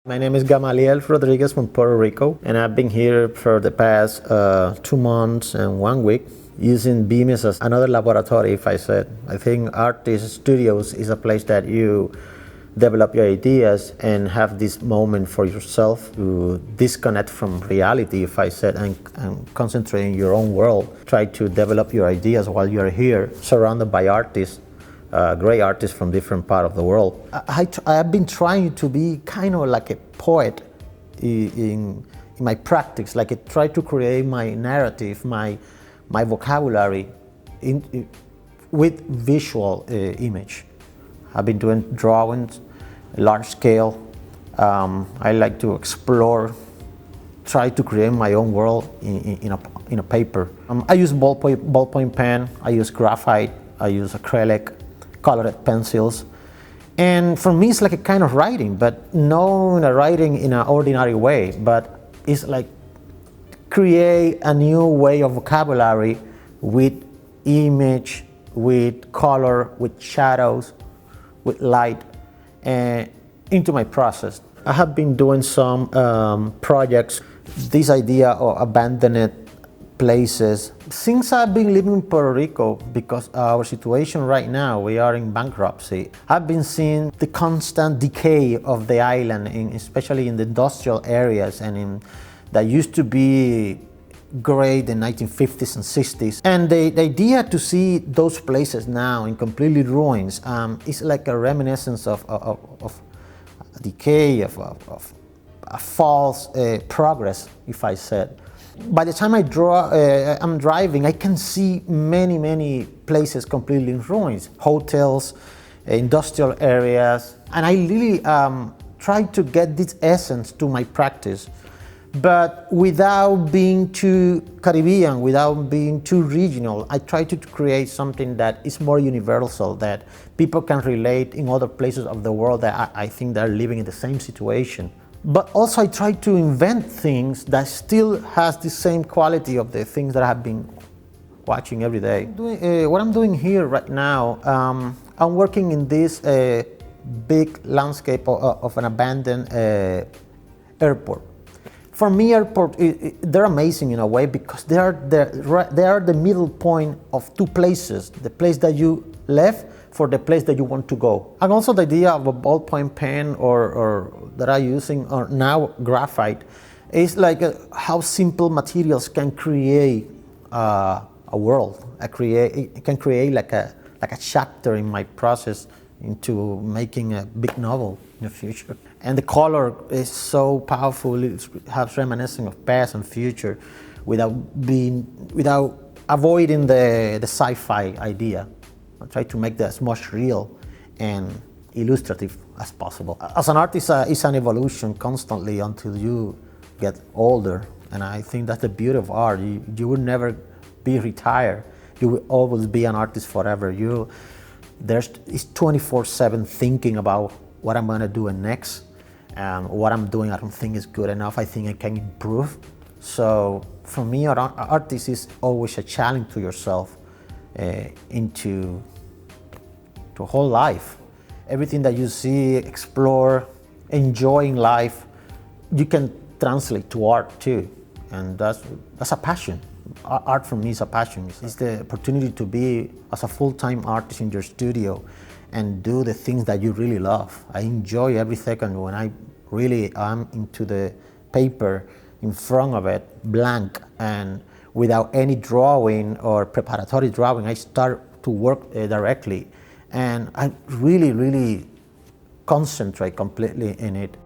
My name is Gamaliel Rodriguez from Puerto Rico, and I've been here for the past 2 months and 1 week using Bemis as another laboratory, if I said. I think artist studios is a place that you develop your ideas and have this moment for yourself to disconnect from reality, if I said, and concentrate in your own world. Try to develop your ideas while you're here, surrounded by artists. Great artists from different parts of the world. I have been trying to be kind of like a poet in my practice, like I try to create my narrative, my vocabulary with visual image. I've been doing drawings, large scale. I like to explore, try to create my own world in a paper. I use ballpoint pen, I use graphite, I use acrylic, colored pencils, and for me it's like a kind of writing, but no writing in an ordinary way, but it's like create a new way of vocabulary with image, with color, with shadows, with light, into my process. I have been doing some projects, this idea of abandoned places. Since I've been living in Puerto Rico, because our situation right now, we are in bankruptcy, I've been seeing the constant decay of the island, especially in the industrial areas, and that used to be great in the 1950s and 60s. And the idea to see those places now in completely ruins is like a reminiscence of decay, of a false progress, if I said. By the time I'm driving, I can see many places completely in ruins, hotels, industrial areas, and I really try to get this essence to my practice, but without being too Caribbean, without being too regional. I try to create something that is more universal, that people can relate in other places of the world that I think they're living in the same situation. But also I try to invent things that still has the same quality of the things that I have been watching every day. What I'm doing here right now, I'm working in this big landscape of an abandoned airport. For me, airport, they're amazing in a way because they are the middle point of two places, the place that you left for the place that you want to go. And also the idea of a ballpoint pen or that I'm using, or now graphite, is like how simple materials can create a world. It can create like a chapter in my process into making a big novel in the future. And the color is so powerful, it has reminiscent of past and future without avoiding the sci-fi idea. I try to make that as much real and illustrative as possible. As an artist, it's an evolution constantly until you get older, and I think that's the beauty of art. You will never be retired. You will always be an artist forever. It's 24/7 thinking about what I'm gonna do next, and what I'm doing I don't think is good enough. I think I can improve. So for me, artist is always a challenge to yourself. Into whole life. Everything that you see, explore, enjoying life, you can translate to art too, and that's a passion. Art for me is a passion. It's the opportunity to be as a full-time artist in your studio and do the things that you really love. I enjoy every second when I really am into the paper, in front of it, blank, and without any drawing or preparatory drawing, I start to work directly. And I really concentrate completely in it.